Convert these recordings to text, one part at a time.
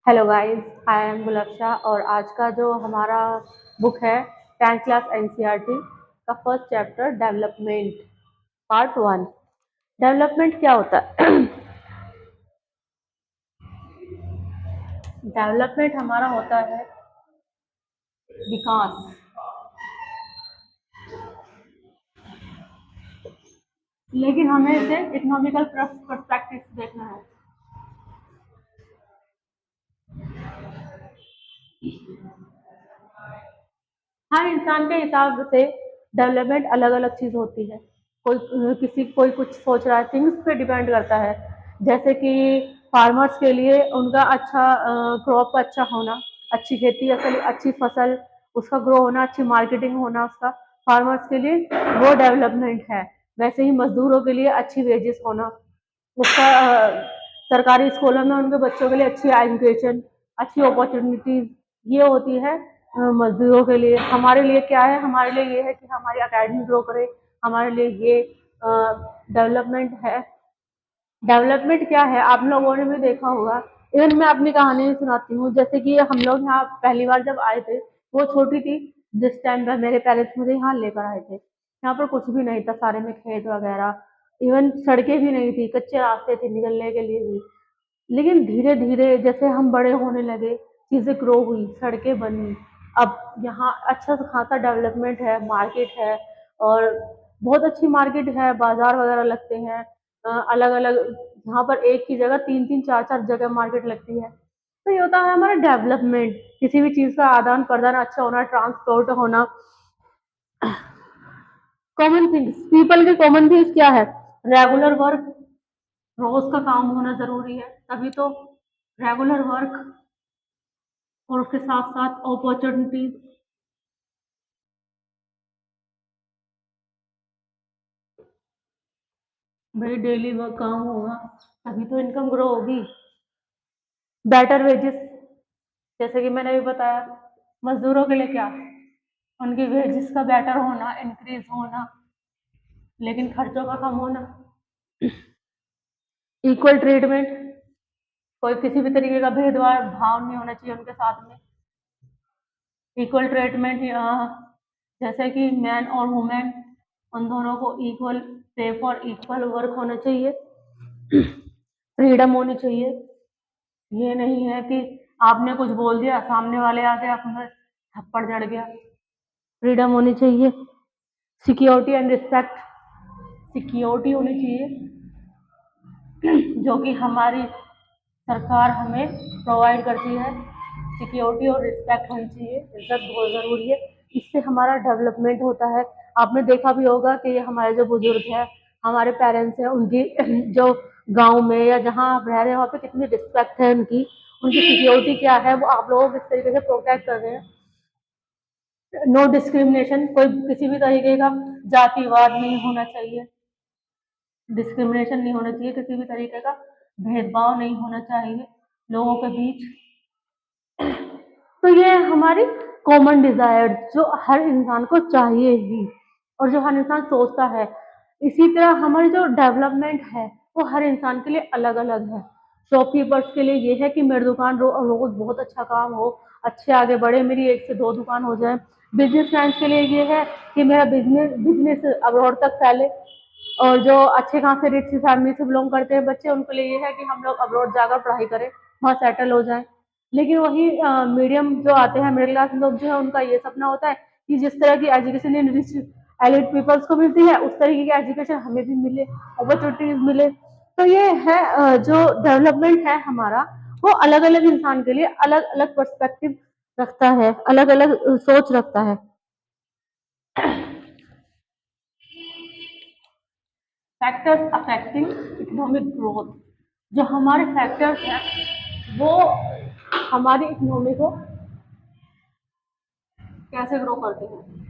Hello guys, I am गुलक्षा और आज का जो हमारा बुक है 10th क्लास एनसीईआरटी का first chapter development part one. Development क्या होता है? डेवलपमेंट हमारा होता है विकास। लेकिन हमें इसे इकोनॉमिकल पर्सपेक्टिव से देखना है। हर इंसान के हिसाब से डेवलपमेंट अलग अलग चीज़ होती है। कोई कुछ सोच रहा है, थिंग्स पे डिपेंड करता है। जैसे कि फार्मर्स के लिए उनका अच्छा क्रॉप अच्छा होना, अच्छी खेती, असल अच्छी फसल, उसका ग्रो होना, अच्छी मार्केटिंग होना, उसका फार्मर्स के लिए वो डेवलपमेंट है। वैसे ही मजदूरों के लिए अच्छी वेजेस होना, उसका सरकारी स्कूलों में उनके बच्चों के लिए अच्छी एजुकेशन, अच्छी अपॉर्चुनिटीज, ये होती है मजदूरों के लिए। हमारे लिए क्या है? हमारे लिए ये है कि हमारी अकेडमी ग्रो करे। हमारे लिए ये डेवलपमेंट है। डेवलपमेंट क्या है आप लोगों ने भी देखा होगा। इवन मैं अपनी कहानी सुनाती हूँ। जैसे कि हम लोग यहाँ पहली बार जब आए थे, वो छोटी थी जिस टाइम पर मेरे पेरेंट्स मुझे यहाँ लेकर आए थे। यहाँ पर कुछ भी नहीं था, सारे में खेत वगैरह, इवन सड़कें भी नहीं थी, कच्चे रास्ते थे निकलने के लिए भी। लेकिन धीरे धीरे जैसे हम बड़े होने लगे, चीज़ें ग्रो हुई, सड़कें बनी। अब यहाँ अच्छा खासा डेवलपमेंट है, मार्केट है, और बहुत अच्छी मार्केट है, बाजार वगैरह लगते हैं अलग अलग। यहाँ पर एक की जगह तीन तीन चार चार जगह मार्केट लगती है। तो ये होता है हमारा डेवलपमेंट। किसी भी चीज़ का आदान प्रदान अच्छा होना, ट्रांसपोर्ट होना। कॉमन थिंग्स, पीपल के कॉमन थिंग्स क्या है? रेगुलर वर्क, रोज का काम होना जरूरी है, तभी तो रेगुलर वर्क। और उसके साथ साथ अपॉर्चुनिटीज। भाई डेली वर्क काम होगा तभी तो इनकम ग्रो होगी। बेटर वेजेस, जैसे कि मैंने भी बताया, मजदूरों के लिए क्या, उनकी वेजेस का बेटर होना, इंक्रीज होना, लेकिन खर्चों का कम होना। इक्वल ट्रीटमेंट, कोई किसी भी तरीके का भेदभाव भाव नहीं होना चाहिए उनके साथ में। इक्वल ट्रीटमेंट, जैसे कि मैन और वुमेन, उन दोनों को equal pay for equal work होना चाहिए। फ्रीडम होनी चाहिए। ये नहीं है कि आपने कुछ बोल दिया, सामने वाले आके आपने थप्पड़ जड़ गया। फ्रीडम होनी चाहिए। सिक्योरिटी एंड रिस्पेक्ट, सिक्योरिटी होनी चाहिए जो कि हमारी सरकार हमें प्रोवाइड करती है। सिक्योरिटी और रिस्पेक्ट होनी चाहिए, इज्जत बहुत ज़रूरी है। इससे हमारा डेवलपमेंट होता है। आपने देखा भी होगा कि हमारे जो बुजुर्ग हैं, हमारे पेरेंट्स हैं, उनकी जो गांव में या जहाँ आप रह रहे हैं वहाँ पे कितनी रिस्पेक्ट है उनकी। उनकी सिक्योरिटी क्या है, वो आप लोगों को किस तरीके से प्रोटेक्ट कर रहे हैं। नो डिस्क्रिमिनेशन, कोई किसी भी तरीके का जातिवाद नहीं होना चाहिए, डिस्क्रिमिनेशन नहीं होना चाहिए, किसी भी तरीके का भेदभाव नहीं होना चाहिए लोगों के बीच। तो ये हमारी कॉमन डिजायर जो हर इंसान को चाहिए ही, और जो हर इंसान सोचता है। इसी तरह हमारी जो डेवलपमेंट है वो हर इंसान के लिए अलग अलग है। शॉपकीपर्स के लिए ये है कि मेरी दुकान रोज बहुत अच्छा काम हो, अच्छे आगे बढ़े, मेरी एक से दो दुकान हो जाए। बिजनेसमैन के लिए ये है कि मेरा बिजनेस बिजनेस अब्रॉड तक फैले। और जो अच्छे खासे रिच फैमिली से बिलोंग करते हैं बच्चे, उनके लिए ये है कि हम लोग अब्रॉड जाकर पढ़ाई करें, वहाँ सेटल हो जाएं। लेकिन वही मीडियम जो आते हैं, मिडिल क्लास लोग जो है, उनका ये सपना होता है कि जिस तरह की एजुकेशन इन रिच एलिट पीपल्स को मिलती है, उस तरीके की एजुकेशन हमें भी मिले, अपॉर्चुनिटीज मिले। तो ये है जो डेवलपमेंट है हमारा, वो अलग अलग इंसान के लिए अलग अलग पर्सपेक्टिव रखता है, अलग अलग सोच रखता है। फैक्टर्स अफेक्टिंग इकोनॉमिक ग्रोथ, जो हमारे फैक्टर्स हैं वो हमारी इकोनॉमी को कैसे ग्रो करते हैं।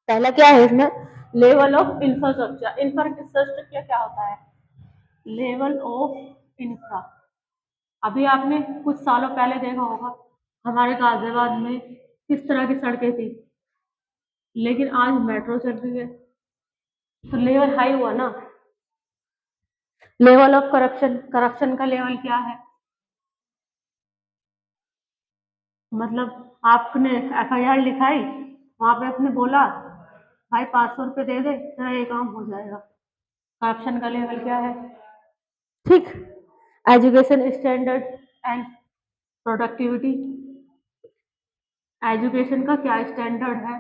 पहला क्या है इसमें? Level of infrastructure. इंफ्रास्ट्रक्चर क्या क्या होता है? Level of infra. अभी आपने कुछ सालों पहले देखा होगा हमारे गाजियाबाद में किस तरह की सड़कें थी, लेकिन आज मेट्रो चल रही है, तो लेवल हाई हुआ ना। लेवल ऑफ करप्शन, करप्शन का लेवल क्या है? मतलब आपने एफआईआर लिखाई, वहां पे आपने बोला भाई 500 रुपये दे दे तेरा ये काम हो जाएगा। करप्शन का लेवल क्या है? ठीक। Education standard and productivity, education का क्या स्टैंडर्ड है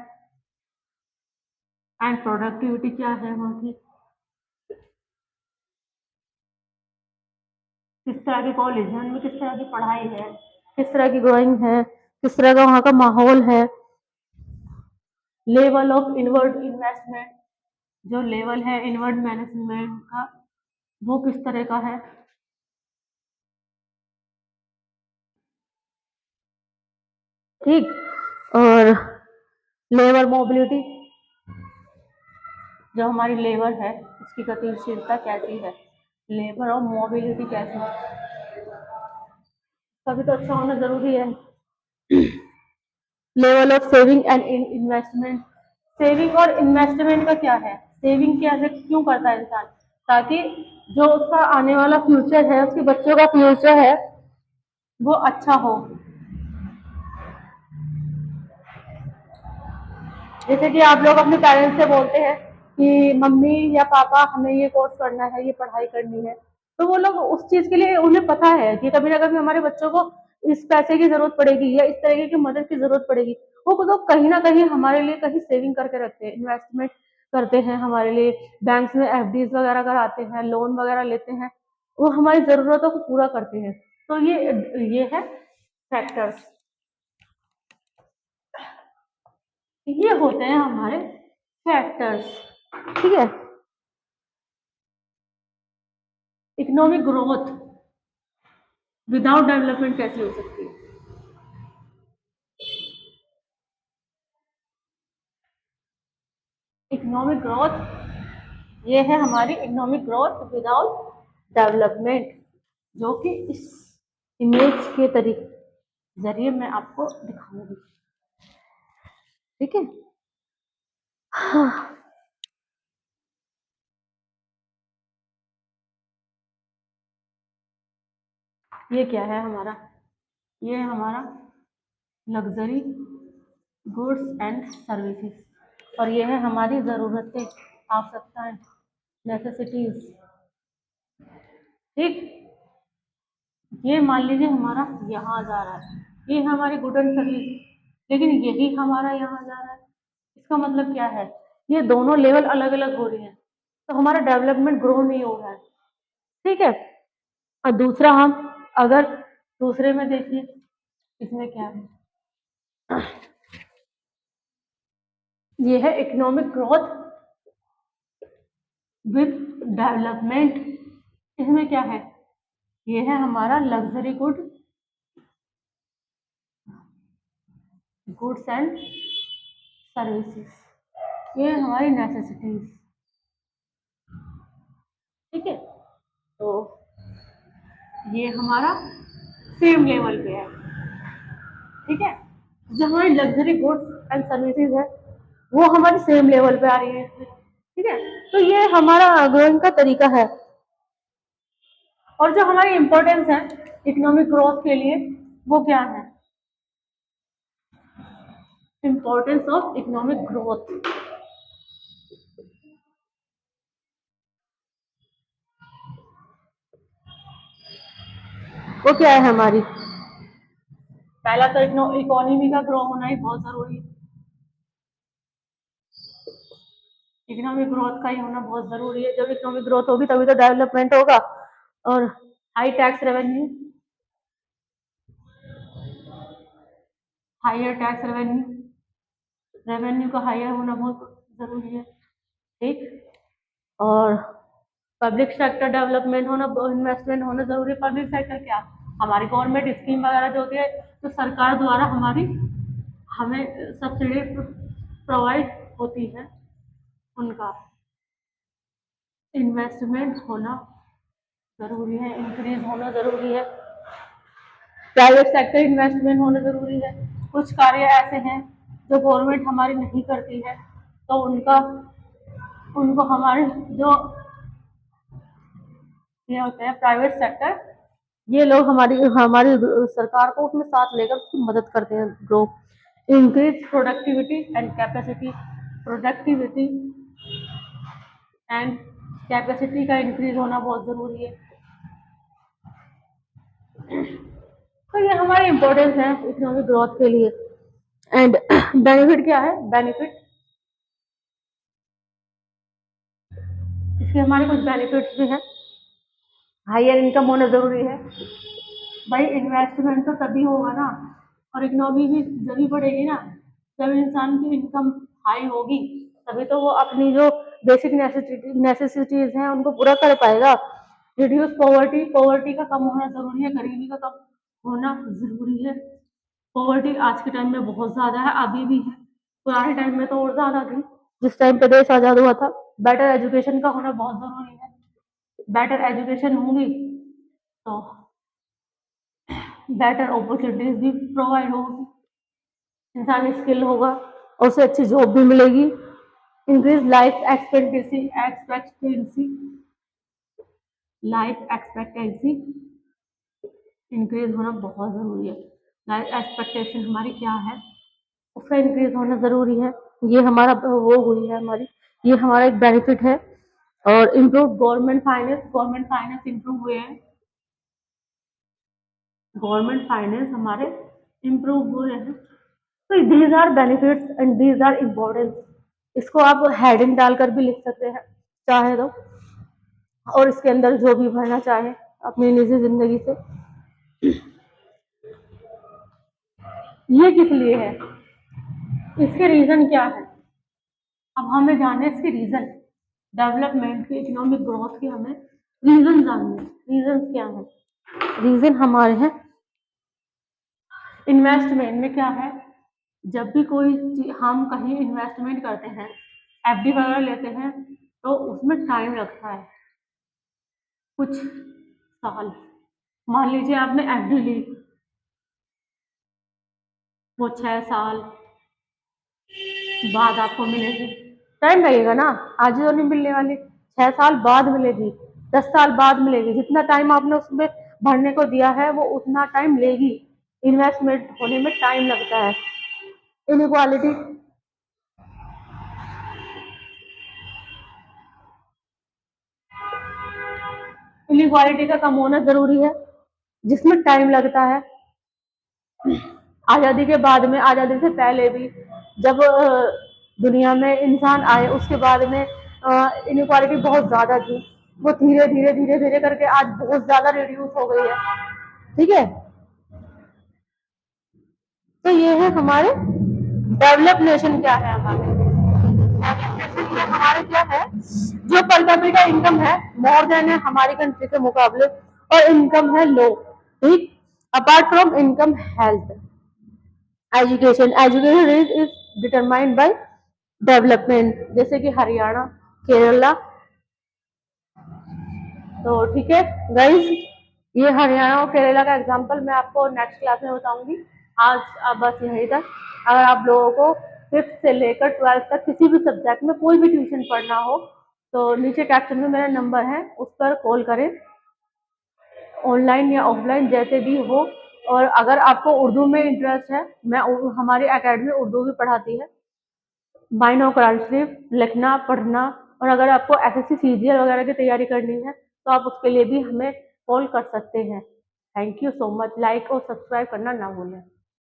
एंड प्रोडक्टिविटी क्या है वहाँ की, किस तरह के कॉलेज है, उनमें किस तरह की पढ़ाई है, किस तरह की ड्राइंग है, किस तरह का वहाँ का माहौल है। लेवल ऑफ इनवर्ड इन्वेस्टमेंट, जो लेवल है इनवर्ड मैनेजमेंट का, वो किस तरह का है। ठीक। और लेबर मोबिलिटी, जो हमारी लेबर है उसकी गतिशीलता कैसी है, लेबर और मोबिलिटी कैसी है, तभी तो अच्छा होना जरूरी है। Level of saving and investment, saving और इन्वेस्टमेंट का क्या है, सेविंग कैसे क्यों करता है इंसान, ताकि जो उसका आने वाला फ्यूचर है, उसके बच्चों का फ्यूचर है, वो अच्छा हो। जैसे कि आप लोग अपने पेरेंट्स से बोलते हैं कि मम्मी या पापा हमें ये कोर्स करना है, ये पढ़ाई करनी है, तो वो लोग उस चीज के लिए उन्हें पता है कि कभी ना कभी हमारे बच्चों को इस पैसे की जरूरत पड़ेगी या इस तरीके की मदद की जरूरत पड़ेगी। वो लोग कहीं ना कहीं हमारे लिए कहीं सेविंग करके रखते हैं, इन्वेस्टमेंट करते हैं हमारे लिए, बैंक्स में एफडीज वगैरह कराते हैं, लोन वगैरह लेते हैं, वो हमारी जरूरतों को पूरा करते हैं। तो ये है फैक्टर्स, ये होते हैं हमारे फैक्टर्स। ठीक है। इकोनॉमिक ग्रोथ विदाउट डेवलपमेंट कैसे हो सकती है? इकोनॉमिक ग्रोथ, ये है हमारी इकोनॉमिक ग्रोथ विदाउट डेवलपमेंट, जो कि इस इमेज के तरीके जरिए मैं आपको दिखाऊंगी। ठीक है। हाँ, ये क्या है हमारा, ये है हमारा लग्जरी गुड्स एंड सर्विसेज, और ये है हमारी ज़रूरतें, आवश्यकताएं, नेसेसिटीज। ठीक। ये मान लीजिए हमारा यहाँ जा रहा है, ये हमारी गुड एंड सर्विस, लेकिन यही हमारा यहाँ जा रहा है, इसका मतलब क्या है, ये दोनों लेवल अलग अलग हो रही हैं, तो हमारा डेवलपमेंट ग्रो नहीं हो रहा है। ठीक है। और दूसरा हम अगर दूसरे में देखिए, इसमें क्या है, ये है इकोनॉमिक ग्रोथ विद डेवलपमेंट, इसमें क्या है, ये है हमारा लग्जरी गुड्स एंड सर्विसेज, ये हमारी नेसेसिटीज। ठीक है। तो ये हमारा सेम लेवल पे है। ठीक है। जो हमारी लग्जरी गुड्स एंड सर्विसेज है वो हमारी सेम लेवल पे आ रही है इसमें। ठीक है। तो ये हमारा ग्रोइंग का तरीका है, और जो हमारी इंपॉर्टेंस है इकोनॉमिक ग्रोथ के लिए वो क्या है, इंपॉर्टेंस ऑफ इकोनॉमिक ग्रोथ, वो क्या है हमारी, पहला तो इकोनॉमी का ग्रो होना ही बहुत जरूरी है, इकोनॉमिक ग्रोथ का ही होना बहुत जरूरी है, जब इकोनॉमिक ग्रोथ होगी तभी तो डेवलपमेंट होगा। और high tax revenue, higher tax revenue, revenue का हायर होना बहुत जरूरी है। ठीक। और पब्लिक सेक्टर डेवलपमेंट होना, इन्वेस्टमेंट होना जरूरी है। पब्लिक सेक्टर क्या, हमारी गवर्नमेंट स्कीम वगैरह जो होती है, तो सरकार द्वारा हमारी हमें सब्सिडी प्रोवाइड होती है, उनका इन्वेस्टमेंट होना ज़रूरी है, इंक्रीज होना ज़रूरी है, प्राइवेट सेक्टर इन्वेस्टमेंट होना ज़रूरी है। कुछ कार्य ऐसे हैं जो गवर्नमेंट हमारी नहीं करती है, तो उनको हमारे जो ये होते हैं प्राइवेट सेक्टर, ये लोग हमारी हमारी सरकार को उसमें साथ लेकर उसकी मदद करते हैं grow. Increase productivity and capacity, productivity and capacity का इंक्रीज होना बहुत ज़रूरी है। तो ये हमारे इम्पोर्टेंस है इकोनॉमिक ग्रोथ के लिए। एंड बेनिफिट क्या है? बेनिफिट इसके हमारे कुछ बेनिफिट्स भी हैं। हायर इनकम होना ज़रूरी है। भाई इन्वेस्टमेंट तो तभी होगा ना, और इकोनॉमी भी जब बढ़ेगी ना, जब इंसान की इनकम हाई होगी, तभी तो वो अपनी जो बेसिक नेसेसिटीज हैं उनको पूरा कर पाएगा। रिड्यूस पॉवर्टी, पॉवर्टी का कम होना जरूरी है, गरीबी का कम होना जरूरी है। पॉवर्टी आज के टाइम में बहुत ज्यादा है, अभी भी है, पुराने टाइम में तो और ज्यादा थी जिस टाइम पे देश आजाद हुआ था। बेटर एजुकेशन का होना बहुत जरूरी है। बेटर एजुकेशन होगी तो बेटर अपॉर्चुनिटीज भी प्रोवाइड होगी, इंसान स्किल होगा और उसे अच्छी जॉब भी मिलेगी। इंक्रीज लाइफ एक्सपेक्टेंसी इंक्रीज होना बहुत ज़रूरी है। लाइफ एक्सपेक्टेशन हमारी क्या है, उसका इंक्रीज होना ज़रूरी है। ये हमारा वो हुई है हमारी, ये हमारा एक बेनिफिट है। और इम्प्रूव गवर्नमेंट फाइनेंस इम्प्रूव हुए हैं, गवर्नमेंट फाइनेंस हमारे इम्प्रूव हुए हैं। तो these are benefits and these are importance. इसको आप हेडिंग डालकर भी लिख सकते हैं चाहे तो, और इसके अंदर जो भी भरना चाहे अपनी निजी जिंदगी से। ये किस लिए है, इसके रीजन क्या है, अब हमें जानना इसके रीजन। डेवलपमेंट के, इकोनॉमिक ग्रोथ के हमें रीजन जानने। रीजन क्या है? रीजन हमारे हैं इन्वेस्टमेंट में क्या है, जब भी कोई हम कहीं इन्वेस्टमेंट करते हैं, एफडी वगैरह लेते हैं, तो उसमें टाइम लगता है कुछ साल। मान लीजिए आपने एफडी ली, वो 6 साल बाद आपको मिलेगी, टाइम लगेगा ना, आज तो नहीं मिलने वाली, 6 साल बाद मिलेगी, 10 साल बाद मिलेगी। जितना टाइम आपने उसमें भरने को दिया है वो उतना टाइम लेगी। इन्वेस्टमेंट होने में टाइम लगता है। इनइक्वालिटी, इनइक्वालिटी का कम होना जरूरी है, जिसमें टाइम लगता है। आज़ादी के बाद में, आज़ादी से पहले भी जब दुनिया में इंसान आए, उसके बाद में इनइक्वालिटी बहुत ज़्यादा थी, वो धीरे धीरे धीरे धीरे करके आज बहुत ज़्यादा रिड्यूस हो गई है। ठीक है, तो ये है हमारे डेवलप नेशन। क्या है हमारे डेवलप नेशन? ये हमारे क्या है, जो पर कैपिटा इनकम है मोर देन है हमारी कंट्री के मुकाबले, और इनकम है लो। ठीक, apart from income, health, education is determined by development, जैसे कि हरियाणा, केरला। तो ठीक है गाइस, ये हरियाणा और केरला का एग्जांपल मैं आपको नेक्स्ट क्लास में बताऊंगी। आज अब बस यहीं तक। अगर आप लोगों को 5th से लेकर 12th तक किसी भी सब्जेक्ट में कोई भी ट्यूशन पढ़ना हो, तो नीचे कैप्शन में मेरा नंबर है, उस पर कॉल करें, ऑनलाइन या ऑफलाइन जैसे भी हो। और अगर आपको उर्दू में इंटरेस्ट है, मैं हमारी एकेडमी उर्दू भी पढ़ाती है, माइंड और कुरान शरीफ लिखना पढ़ना। और अगर आपको एसएससी सीजीएल वगैरह की तैयारी करनी है तो आप उसके लिए भी हमें कॉल कर सकते हैं। Thank you so much. Like और सब्सक्राइब करना ना भूलें।